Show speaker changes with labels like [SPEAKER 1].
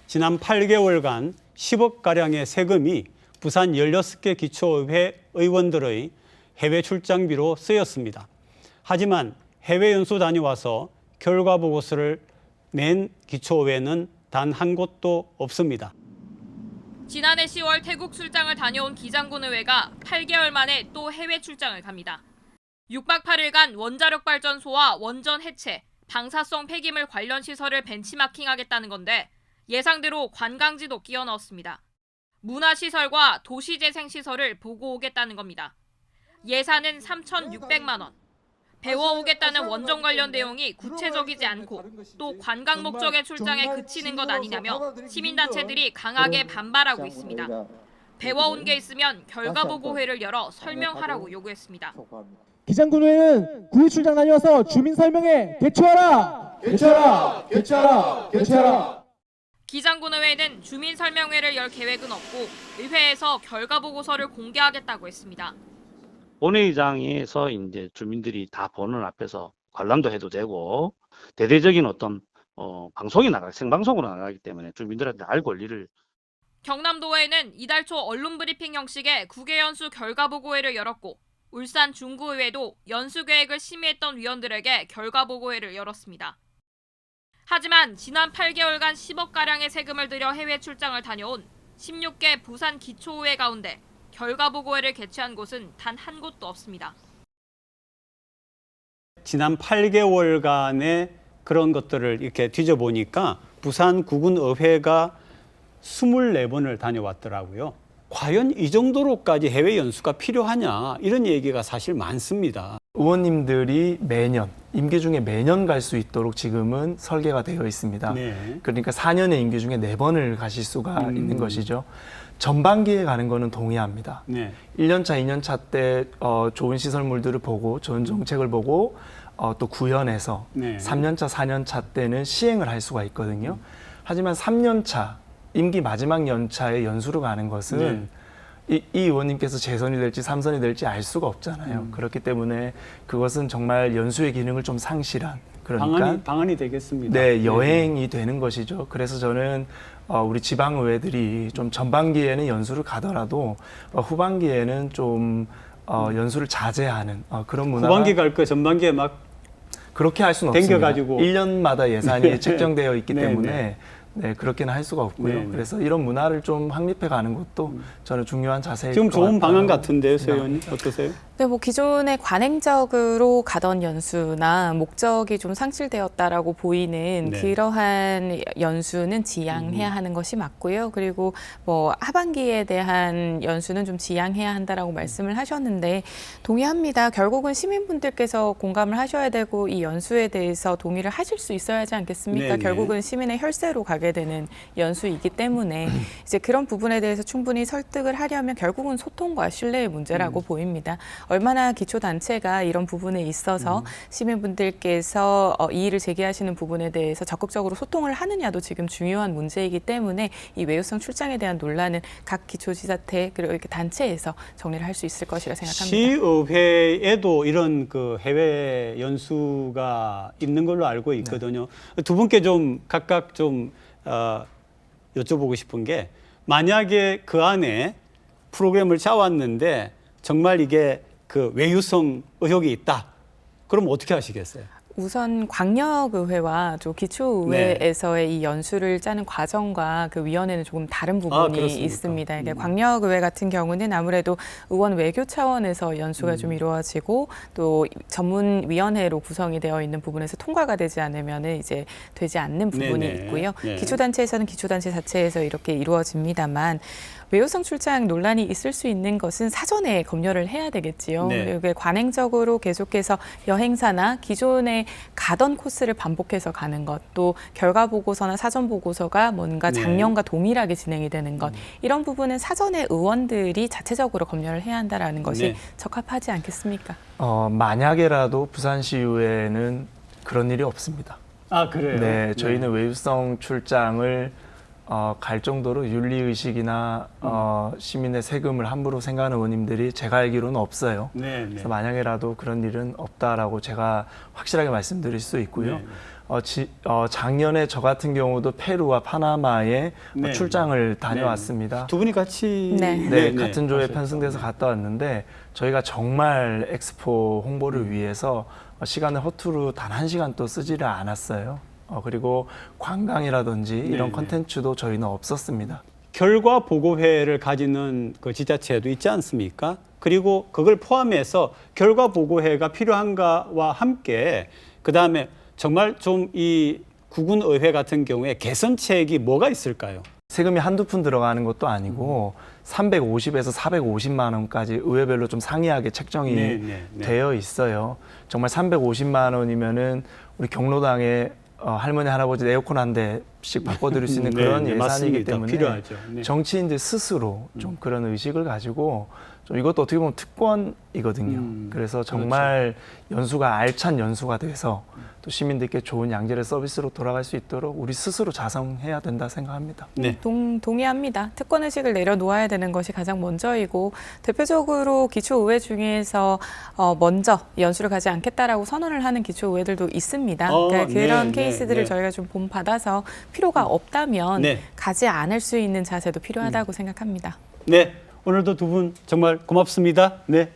[SPEAKER 1] 지난 8개월간 10억가량의 세금이 부산 16개 기초의회 의원들의 해외 출장비로 쓰였습니다. 하지만 해외 연수 다녀와서 결과 보고서를 낸 기초의회는 단 한 곳도 없습니다.
[SPEAKER 2] 지난해 10월 태국 출장을 다녀온 기장군 의회가 8개월 만에 또 해외 출장을 갑니다. 6박 8일간 원자력 발전소와 원전 해체, 방사성 폐기물 관련 시설을 벤치마킹하겠다는 건데 예상대로 관광지도 끼워 넣었습니다. 문화시설과 도시재생시설을 보고 오겠다는 겁니다. 예산은 3,600만 원. 배워오겠다는 원전 관련 내용이 구체적이지 않고 또 관광 목적의 출장에 그치는 것 아니냐며 시민단체들이 강하게 반발하고 있습니다. 배워온 게 있으면 결과보고회를 열어 설명하라고 요구했습니다.
[SPEAKER 3] 기장군의회는 9일 출장 다녀와서 주민 설명회 개최하라! 개최하라! 개최하라! 개최하라!
[SPEAKER 2] 기장군의회는 주민 설명회를 열 계획은 없고 의회에서 결과보고서를 공개하겠다고 했습니다.
[SPEAKER 4] 본회의장에서 이제 주민들이 다 보는 앞에서 관람도 해도 되고 대대적인 어떤 방송이 생방송으로 나가기 때문에 주민들한테 알 권리를.
[SPEAKER 2] 경남도의회는 이달 초 언론 브리핑 형식의 국외연수 결과보고회를 열었고 울산 중구의회도 연수 계획을 심의했던 위원들에게 결과보고회를 열었습니다. 하지만 지난 8개월간 10억가량의 세금을 들여 해외 출장을 다녀온 16개 부산 기초의회 가운데 결과보고회를 개최한 곳은 단 한 곳도 없습니다.
[SPEAKER 1] 지난 8개월간의 그런 것들을 이렇게 뒤져보니까 부산 구군의회가 24번을 다녀왔더라고요. 과연 이 정도로까지 해외 연수가 필요하냐 이런 얘기가 사실 많습니다.
[SPEAKER 5] 의원님들이 매년 임기 중에 매년 갈 수 있도록 지금은 설계가 되어 있습니다.
[SPEAKER 1] 네.
[SPEAKER 5] 그러니까 4년의 임기 중에 4번을 가실 수가 있는 것이죠. 전반기에 가는 거는 동의합니다.
[SPEAKER 1] 네.
[SPEAKER 5] 1년차, 2년차 때 좋은 시설물들을 보고 좋은 정책을 보고 또 구현해서
[SPEAKER 1] 네.
[SPEAKER 5] 3년차, 4년차 때는 시행을 할 수가 있거든요. 하지만 3년차, 임기 마지막 연차에 연수로 가는 것은 이 의원님께서 재선이 될지 3선이 될지 알 수가 없잖아요. 그렇기 때문에 그것은 정말 연수의 기능을 좀 상실한, 그러니까
[SPEAKER 1] 방안이 되겠습니다.
[SPEAKER 5] 네, 여행이 되는 것이죠. 그래서 저는 우리 지방의회들이 좀 전반기에는 연수를 가더라도 후반기에는 좀 연수를 자제하는 그런 문화가.
[SPEAKER 1] 후반기 갈 거 전반기에 막
[SPEAKER 5] 그렇게 할 수는 없습니다.
[SPEAKER 1] 땡겨가지고.
[SPEAKER 5] 1년마다 예산이 책정되어 있기
[SPEAKER 1] 네,
[SPEAKER 5] 때문에 네, 그렇게는 할 수가 없고요.
[SPEAKER 1] 네, 네.
[SPEAKER 5] 그래서 이런 문화를 좀 확립해 가는 것도 저는 중요한 자세일
[SPEAKER 1] 지금
[SPEAKER 5] 것
[SPEAKER 1] 좋은 방안
[SPEAKER 5] 같다고
[SPEAKER 1] 같은데요, 서
[SPEAKER 5] 생각합니다.
[SPEAKER 1] 의원님 어떠세요?
[SPEAKER 6] 네, 뭐 기존에 관행적으로 가던 연수나 목적이 좀 상실되었다라고 보이는
[SPEAKER 1] 네.
[SPEAKER 6] 그러한 연수는 지양해야 하는 것이 맞고요. 그리고 뭐 하반기에 대한 연수는 좀 지양해야 한다라고 말씀을 하셨는데 동의합니다. 결국은 시민분들께서 공감을 하셔야 되고 이 연수에 대해서 동의를 하실 수 있어야 하지 않겠습니까?
[SPEAKER 1] 네네.
[SPEAKER 6] 결국은 시민의 혈세로 가게 되는 연수이기 때문에 이제 그런 부분에 대해서 충분히 설득을 하려면 결국은 소통과 신뢰의 문제라고 보입니다. 얼마나 기초단체가 이런 부분에 있어서 시민분들께서 이의를 제기하시는 부분에 대해서 적극적으로 소통을 하느냐도 지금 중요한 문제이기 때문에 이 외유성 출장에 대한 논란은 각 기초지사체 그리고 이렇게 단체에서 정리를 할 수 있을 것이라 생각합니다.
[SPEAKER 1] 시의회에도 이런 그 해외 연수가 있는 걸로 알고 있거든요. 두 분께 좀 각각 좀 여쭤보고 싶은 게 만약에 그 안에 프로그램을 짜왔는데 정말 이게 그 외유성 의혹이 있다. 그럼 어떻게 하시겠어요?
[SPEAKER 6] 우선 광역의회와 좀 기초의회에서의 이 연수를 짜는 과정과 그 위원회는 조금 다른 부분이
[SPEAKER 1] 그렇습니까?
[SPEAKER 6] 있습니다. 이게 광역의회 같은 경우는 아무래도 의원 외교 차원에서 연수가 좀 이루어지고 또 전문위원회로 구성이 되어 있는 부분에서 통과가 되지 않으면 이제 되지 않는 부분이
[SPEAKER 1] 네네.
[SPEAKER 6] 있고요.
[SPEAKER 1] 네.
[SPEAKER 6] 기초단체에서는 기초단체 자체에서 이렇게 이루어집니다만 외유성 출장 논란이 있을 수 있는 것은 사전에 검열을 해야 되겠지요.
[SPEAKER 1] 네.
[SPEAKER 6] 이게 관행적으로 계속해서 여행사나 기존에 가던 코스를 반복해서 가는 것, 또 결과 보고서나 사전 보고서가 뭔가
[SPEAKER 1] 네.
[SPEAKER 6] 작년과 동일하게 진행이 되는 것, 이런 부분은 사전에 의원들이 자체적으로 검열을 해야 한다라는 것이
[SPEAKER 1] 네.
[SPEAKER 6] 적합하지 않겠습니까?
[SPEAKER 5] 만약에라도 부산시의회는 그런 일이 없습니다.
[SPEAKER 1] 아, 그래요?
[SPEAKER 5] 네, 저희는 외유성 출장을 갈 정도로 윤리의식이나 시민의 세금을 함부로 생각하는 의원님들이 제가 알기로는 없어요.
[SPEAKER 1] 네, 네.
[SPEAKER 5] 그래서 만약에라도 그런 일은 없다라고 제가 확실하게 말씀드릴 수 있고요.
[SPEAKER 1] 네.
[SPEAKER 5] 작년에 저 같은 경우도 페루와 파나마에
[SPEAKER 1] 네.
[SPEAKER 5] 출장을 다녀왔습니다.
[SPEAKER 1] 두 분이 같이
[SPEAKER 6] 네.
[SPEAKER 5] 같은 조에
[SPEAKER 1] 하셨죠.
[SPEAKER 5] 편승돼서 갔다 왔는데 저희가 정말 엑스포 홍보를
[SPEAKER 1] 음.
[SPEAKER 5] 위해서 시간을 허투루 단 1시간 또 쓰지를 않았어요. 그리고 관광이라든지 이런
[SPEAKER 1] 네.
[SPEAKER 5] 컨텐츠도 저희는 없었습니다.
[SPEAKER 1] 결과 보고회를 가지는 그 지자체도 있지 않습니까? 그리고 그걸 포함해서 결과 보고회가 필요한가와 함께 그다음에 정말 좀 이 구군의회 같은 경우에 개선책이 뭐가 있을까요?
[SPEAKER 5] 세금이 한두 푼 들어가는 것도 아니고 350에서 450만 원까지 의회별로 좀 상이하게 책정이
[SPEAKER 1] 네.
[SPEAKER 5] 되어 있어요. 정말 350만 원이면은 우리 경로당에 할머니 할아버지 에어컨 한 대씩 바꿔드릴 수 있는 그런 예산이기
[SPEAKER 1] 맞습니다.
[SPEAKER 5] 때문에
[SPEAKER 1] 필요하죠. 네.
[SPEAKER 5] 정치인들 스스로 좀 그런 의식을 가지고 좀 이것도 어떻게 보면 특권이거든요. 그래서 정말 연수가 알찬 연수가 돼서 또 시민들께 좋은 양질의 서비스로 돌아갈 수 있도록 우리 스스로 자성해야 된다 생각합니다.
[SPEAKER 1] 네.
[SPEAKER 6] 동의합니다. 특권 의식을 내려놓아야 되는 것이 가장 먼저이고 대표적으로 기초의회 중에서 먼저 연수를 가지 않겠다라고 선언을 하는 기초의회들도 있습니다. 그러니까 그런 케이스들을 저희가 좀 본받아서 필요가 없다면
[SPEAKER 1] 네.
[SPEAKER 6] 가지 않을 수 있는 자세도 필요하다고 생각합니다.
[SPEAKER 1] 네. 오늘도 두 분 정말 고맙습니다. 네.